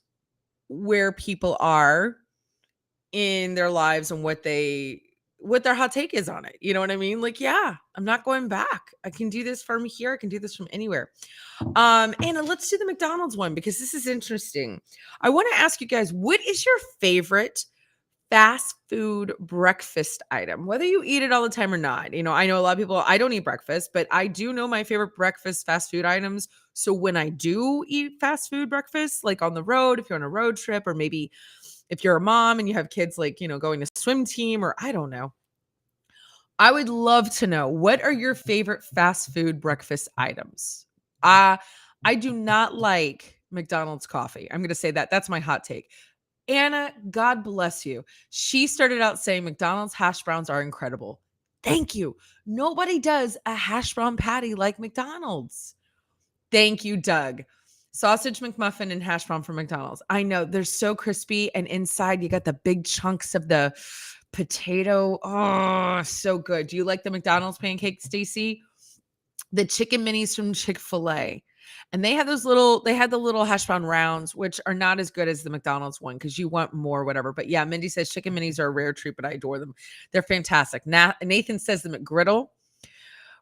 S1: where people are in their lives and what their hot take is on it. You know what I mean? Like, yeah, I'm not going back. I can do this from here. I can do this from anywhere. Anna, let's do the McDonald's one because this is interesting. I want to ask you guys, what is your favorite fast food breakfast item, whether you eat it all the time or not? I know a lot of people, I don't eat breakfast, but I do know my favorite breakfast fast food items. So when I do eat fast food breakfast, like on the road, if you're on a road trip, or maybe if you're a mom and you have kids, like, going to swim team, or I don't know. I would love to know, what are your favorite fast food breakfast items? I do not like McDonald's coffee. I'm going to say that. That's my hot take. Anna, God bless you. She started out saying McDonald's hash browns are incredible. Thank you. Nobody does a hash brown patty like McDonald's. Thank you, Doug. Sausage McMuffin and hash brown from McDonald's. I know they're so crispy, and inside you got the big chunks of the potato. Oh, so good. Do you like the McDonald's pancakes, Stacy? The chicken minis from Chick-fil-A. And they had the little hash brown rounds, which are not as good as the McDonald's one because you want more, whatever. But yeah, Mindy says chicken minis are a rare treat, but I adore them. They're fantastic. Nathan says the McGriddle.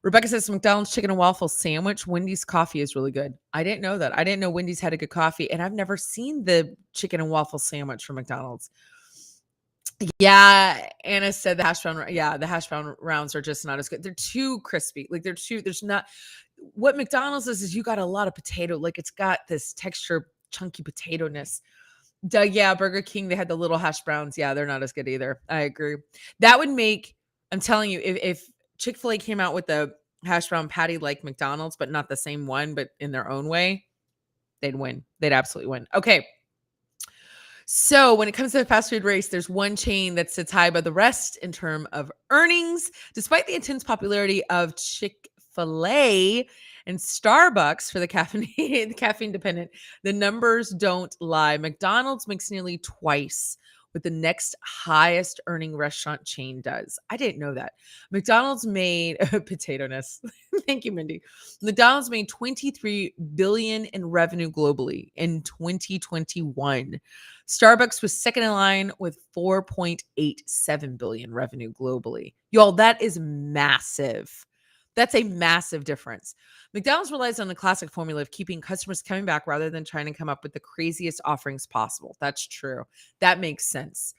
S1: Rebecca says McDonald's chicken and waffle sandwich. Wendy's coffee is really good. I didn't know that. I didn't know Wendy's had a good coffee, and I've never seen the chicken and waffle sandwich from McDonald's. Yeah, Anna said the hash brown rounds are just not as good. They're too crispy. Like there's not what McDonald's is you got a lot of potato. Like it's got this texture, chunky potato ness. Yeah, Burger King, they had the little hash browns. Yeah, they're not as good either. I agree. That would make, I'm telling you, if Chick-fil-A came out with a hash brown patty like McDonald's, but not the same one, but in their own way, they'd win. They'd absolutely win. Okay. So when it comes to the fast food race, there's one chain that sits high above the rest in terms of earnings. Despite the intense popularity of Chick-fil-A and Starbucks for the caffeine dependent, the numbers don't lie. McDonald's makes nearly twice what the next highest earning restaurant chain does. I didn't know that. McDonald's made potato-ness. Thank you, Mindy. McDonald's made $23 billion in revenue globally in 2021. Starbucks was second in line with 4.87 billion revenue globally. Y'all, that is massive. That's a massive difference. McDonald's relies on the classic formula of keeping customers coming back rather than trying to come up with the craziest offerings possible. That's true. That makes sense.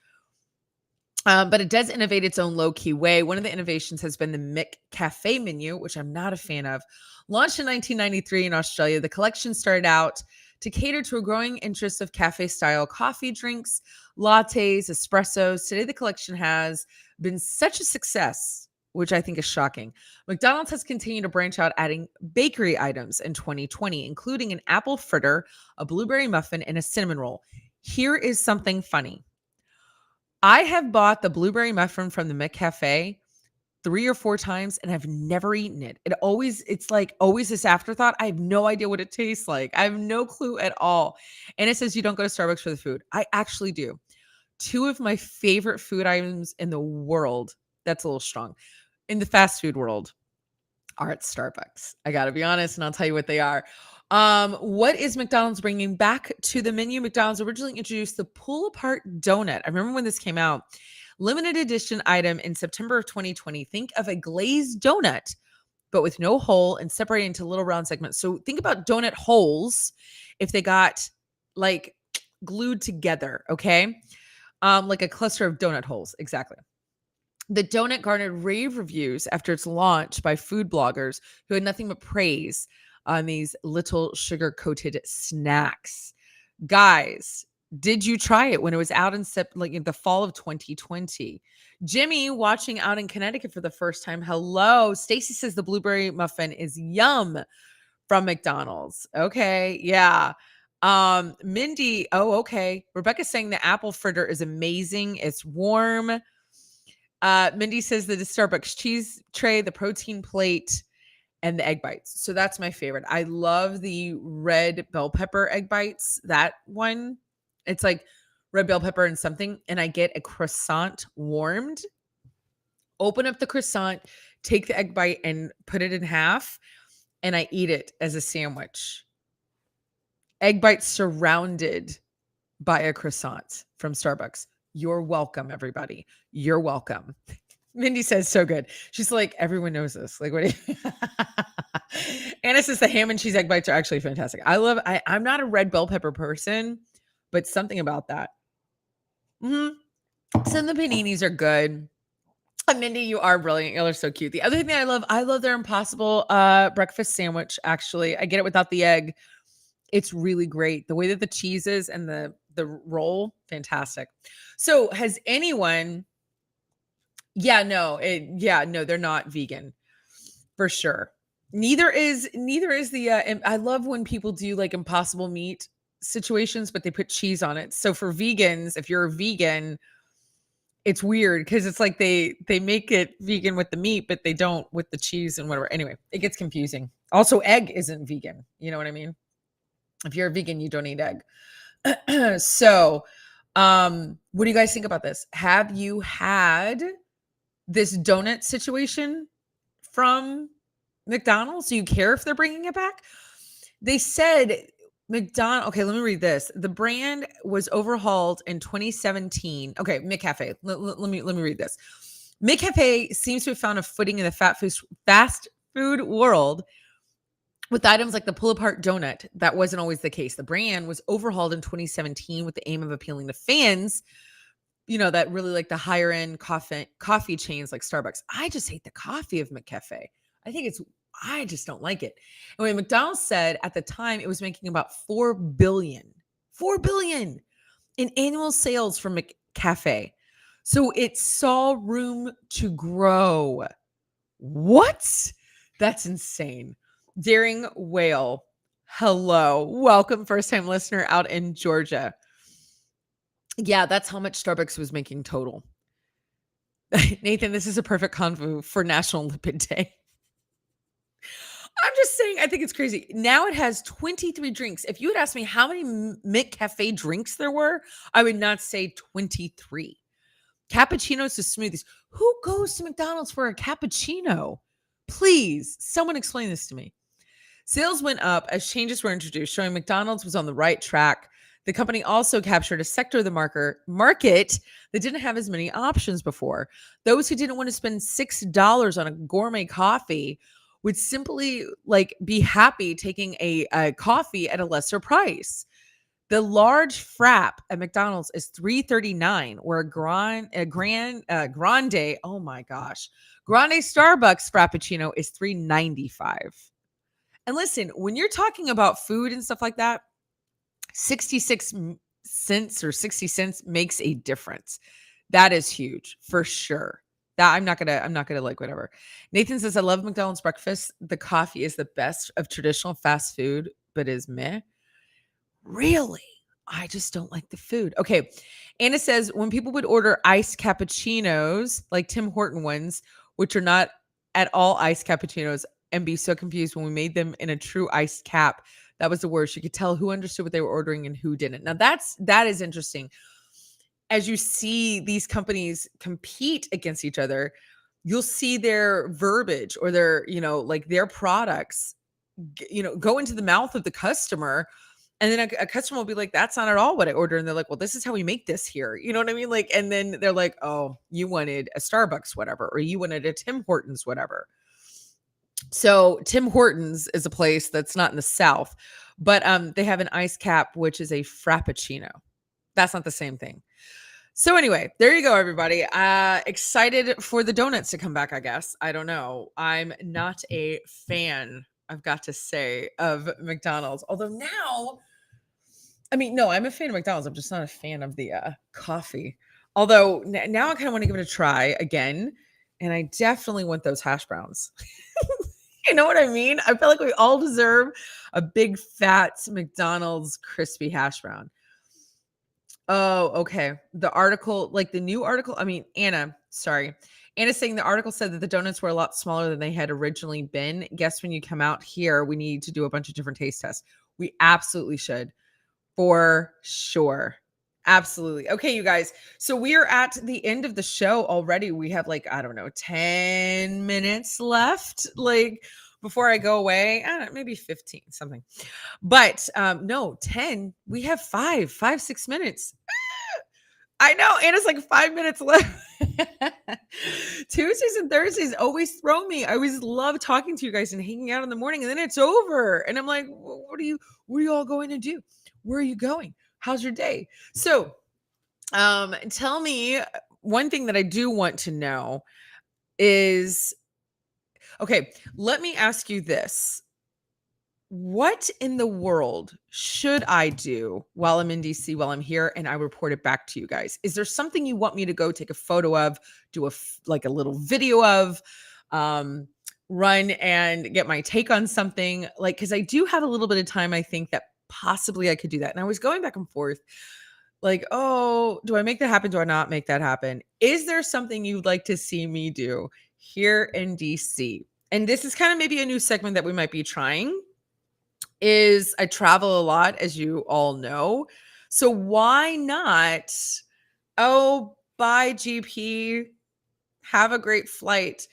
S1: But it does innovate its own low-key way. One of the innovations has been the McCafe menu, which I'm not a fan of. Launched in 1993 in Australia, the collection started out to cater to a growing interest of cafe-style coffee drinks, lattes, espressos. Today, the collection has been such a success, which I think is shocking. McDonald's has continued to branch out, adding bakery items in 2020, including an apple fritter, a blueberry muffin, and a cinnamon roll. Here is something funny. I have bought the blueberry muffin from the McCafe 3 or 4 times and I've never eaten it. It's like always this afterthought. I have no idea what it tastes like. I have no clue at all. And it says you don't go to Starbucks for the food. I actually do. 2 of my favorite food items in the world, that's a little strong, in the fast food world are at Starbucks. I got to be honest, and I'll tell you what they are. What is McDonald's bringing back to the menu? McDonald's originally introduced the pull-apart donut. I remember when this came out. Limited edition item in September of 2020. Think of a glazed donut, but with no hole and separated into little round segments. So think about donut holes if they got like glued together, okay? Like a cluster of donut holes, exactly. The donut garnered rave reviews after its launch by food bloggers who had nothing but praise on these little sugar-coated snacks. Guys, did you try it when it was out in the fall of 2020? Jimmy, watching out in Connecticut for the first time. Hello. Stacy says the blueberry muffin is yum from McDonald's. Okay. Yeah. Mindy, oh, okay. Rebecca's saying the apple fritter is amazing. It's warm. Mindy says the Starbucks cheese tray, the protein plate, and the egg bites. So that's my favorite. I love the red bell pepper egg bites. That one, it's like red bell pepper and something. And I get a croissant warmed, open up the croissant, take the egg bite and put it in half. And I eat it as a sandwich. Egg bites surrounded by a croissant from Starbucks. You're welcome, everybody. You're welcome. Mindy says so good. She's like, everyone knows this. Like, what do you Anna says the ham and cheese egg bites are actually fantastic. I'm not a red bell pepper person, but something about that. Mm-hmm. Some of the paninis are good. Mindy, you are brilliant. Y'all are so cute. The other thing that I love their Impossible breakfast sandwich, actually. I get it without the egg. It's really great. The way that the cheese is and the roll, fantastic. So has anyone... no, they're not vegan for sure. Neither is the, I love when people do like Impossible meat situations, but they put cheese on it. So for vegans, if you're a vegan, it's weird because it's like they make it vegan with the meat, but they don't with the cheese and whatever. Anyway, it gets confusing. Also, egg isn't vegan. You know what I mean? If you're a vegan, you don't eat egg. So, what do you guys think about this? Have you had this donut situation from McDonald's? Do you care if they're bringing it back? They said okay, let me read this. The brand was overhauled in 2017. Okay, McCafe. Let me read this. McCafe seems to have found a footing in the fast food world with items like the pull-apart donut. That wasn't always the case. The brand was overhauled in 2017 with the aim of appealing to fans, that really like the higher end coffee chains like Starbucks. I just hate the coffee of McCafe. I just don't like it. And when McDonald's said at the time it was making about 4 billion in annual sales from McCafe. So it saw room to grow. What? That's insane. Daring Whale. Hello. Welcome, first time listener out in Georgia. Yeah, that's how much Starbucks was making total. Nathan, this is a perfect convo for National Lipid Day. I'm just saying, I think it's crazy. Now it has 23 drinks. If you had asked me how many McCafe drinks there were, I would not say 23. Cappuccinos to smoothies. Who goes to McDonald's for a cappuccino? Please, someone explain this to me. Sales went up as changes were introduced, showing McDonald's was on the right track. The company also captured a sector of the market that didn't have as many options before. Those who didn't want to spend $6 on a gourmet coffee would simply be happy taking a coffee at a lesser price. The large frap at McDonald's is $3.39, where grande, oh my gosh, grande Starbucks Frappuccino is $3.95. And listen, when you're talking about food and stuff like that, 66 cents or 60 cents makes a difference. That is huge for sure. That I'm not gonna like whatever. Nathan says, I love McDonald's breakfast. The coffee is the best of traditional fast food, but is meh. Really? I just don't like the food. Okay. Anna says, when people would order iced cappuccinos, like Tim Horton ones, which are not at all iced cappuccinos, and be so confused when we made them in a true iced cap, that was the worst. You could tell who understood what they were ordering and who didn't. Now that is interesting. As you see these companies compete against each other, you'll see their verbiage or their, their products, go into the mouth of the customer. And then a customer will be like, that's not at all what I ordered. And they're like, well, this is how we make this here. You know what I mean? And then they're like, oh, you wanted a Starbucks, whatever, or you wanted a Tim Hortons, whatever. So Tim Hortons is a place that's not in the South, but they have an ice cap, which is a Frappuccino. That's not the same thing. So anyway, there you go, everybody. Excited for the donuts to come back, I guess. I don't know. I'm not a fan, I've got to say, of McDonald's. Although now, no, I'm a fan of McDonald's. I'm just not a fan of the coffee. Although now I kind of want to give it a try again. And I definitely want those hash browns. You know what I mean? I feel like we all deserve a big fat McDonald's crispy hash brown. Oh, okay. The article, the new article, Anna's saying the article said that the donuts were a lot smaller than they had originally been. Guess when you come out here, we need to do a bunch of different taste tests. We absolutely should. For sure. Absolutely. Okay, you guys. So we are at the end of the show already. We have 10 minutes left. Before I go away, I don't know, maybe 15, something. But no, 10. We have 6 minutes. I know. Anna's 5 minutes left. Tuesdays and Thursdays always throw me. I always love talking to you guys and hanging out in the morning, and then it's over. And I'm like, what are you all going to do? Where are you going? How's your day? So tell me, one thing that I do want to know is, okay, let me ask you this. What in the world should I do while I'm in DC, while I'm here, and I report it back to you guys? Is there something you want me to go take a photo of, do a little video of, run and get my take on something? Because I do have a little bit of time, I think that possibly I could do that. And I was going back and forth, oh, do I make that happen? Do I not make that happen? Is there something you'd like to see me do here in DC? And this is kind of maybe a new segment that we might be trying. Is I travel a lot, as you all know. So why not, bye GP, have a great flight.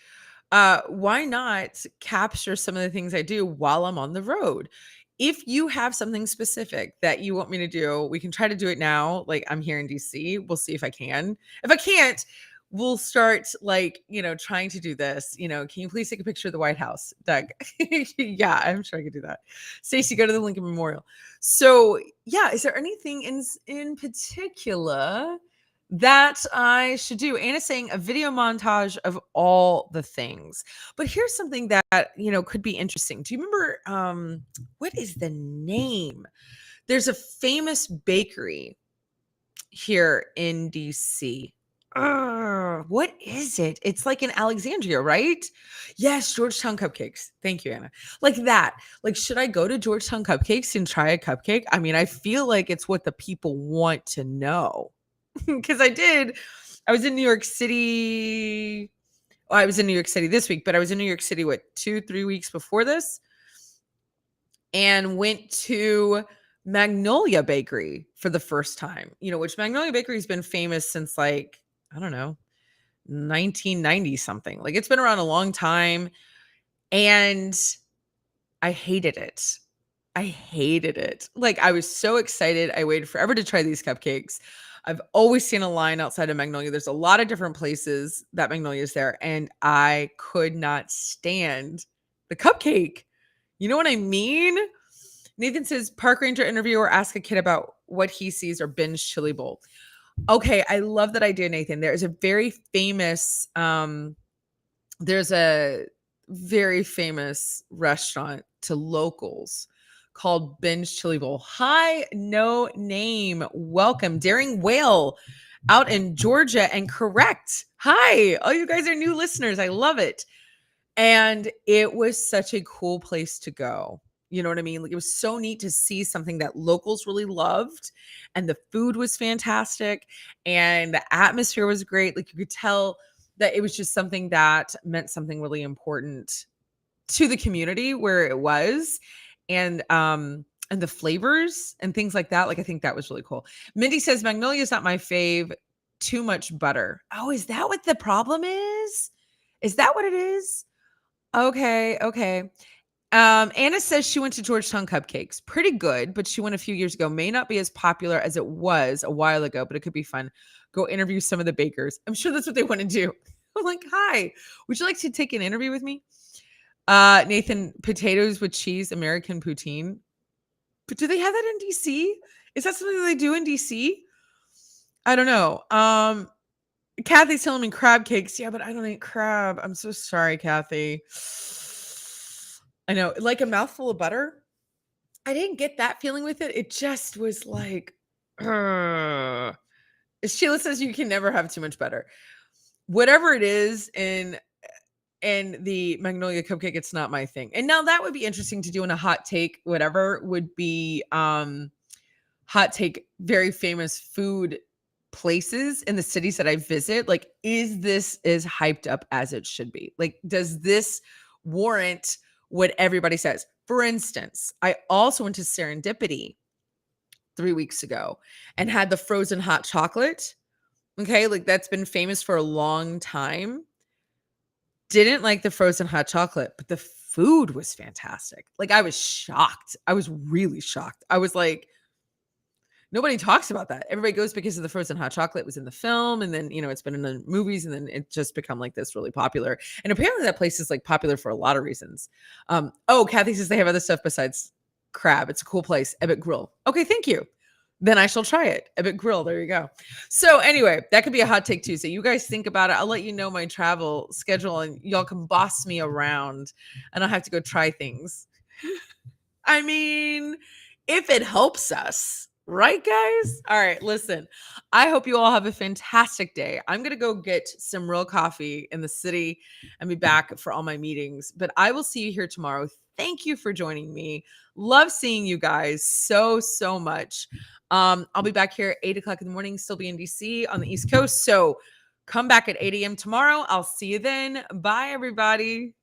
S1: Why not capture some of the things I do while I'm on the road? if you have something specific that you want me to do, we can try to do it now. Like, I'm here in DC. We'll see if I can. If I can't, we'll start like, trying to do this. Can you please take a picture of the White House, Doug? Yeah, I'm sure I could do that. Stacey, go to the Lincoln Memorial. So, yeah, is there anything in particular that I should do? Anna's saying a video montage of all the things. But here's something that, could be interesting. Do you remember what is the name? There's a famous bakery here in DC. What is it? It's like in Alexandria, right? Yes, Georgetown Cupcakes. Thank you, Anna. Like that. Like, should I go to Georgetown Cupcakes and try a cupcake? I mean, I feel like it's what the people want to know. Because I was in New York City. Well, I was in New York City this week, but I was in New York City, 2-3 weeks before this? And went to Magnolia Bakery for the first time, which Magnolia Bakery has been famous since like, I don't know, 1990 something. Like, it's been around a long time. And I hated it. I hated it. Like, I was so excited. I waited forever to try these cupcakes. I've always seen a line outside of Magnolia. There's a lot of different places that Magnolia is there, and I could not stand the cupcake. You know what I mean? Nathan says, park ranger interview or ask a kid about what he sees or binge chili bowl. Okay, I love that idea, Nathan. There's a very famous restaurant to locals called Binge Chili Bowl. Hi, no name. Welcome. Daring Whale out in Georgia, and correct. Hi. Oh, you guys are new listeners. I love it. And it was such a cool place to go. You know what I mean? Like, it was so neat to see something that locals really loved, and the food was fantastic, and the atmosphere was great. Like, you could tell that it was just something that meant something really important to the community where it was, and the flavors and things like that. Like, I think that was really cool. Mindy says Magnolia is not my fave. Too much butter. Oh, is that what the problem is? Is that what it is? Okay. Anna says she went to Georgetown Cupcakes. Pretty good, but she went a few years ago. May not be as popular as it was a while ago, but it could be fun. Go interview some of the bakers. I'm sure that's what they want to do. I'm like, hi, would you like to take an interview with me? Nathan, potatoes with cheese, American poutine. But do they have that in DC? Is that something that they do in DC? I don't know. Kathy's telling me crab cakes. Yeah, but I don't eat crab. I'm so sorry, Kathy. I know, like a mouthful of butter. I didn't get that feeling with it. It just was like, Sheila says you can never have too much butter. Whatever it is in the Magnolia cupcake, it's not my thing. And now that would be interesting to do in a hot take. Whatever would be hot take, very famous food places in the cities that I visit. Like, is this as hyped up as it should be? Like, does this warrant what everybody says? For instance, I also went to Serendipity 3 weeks ago and had the frozen hot chocolate. Okay, like, that's been famous for a long time. Didn't like the frozen hot chocolate, but the food was fantastic. Like, I was shocked. I was really shocked. I was like, nobody talks about that. Everybody goes because of the frozen hot chocolate was in the film, and then, it's been in the movies, and then it just become like this really popular. And apparently that place is like popular for a lot of reasons. Kathy says they have other stuff besides crab. It's a cool place. Ebbett Grill. Okay, thank you. Then I shall try it. Ebbett Grill. There you go. So anyway, that could be a hot take Tuesday. You guys think about it. I'll let you know my travel schedule, and y'all can boss me around, and I'll have to go try things. I mean, if it helps us. Right, guys? All right, listen. I hope you all have a fantastic day. I'm going to go get some real coffee in the city and be back for all my meetings. But I will see you here tomorrow. Thank you for joining me. Love seeing you guys so much. I'll be back here at 8 o'clock in the morning, still be in DC on the East Coast. So come back at 8 a.m. tomorrow. I'll see you then. Bye, everybody.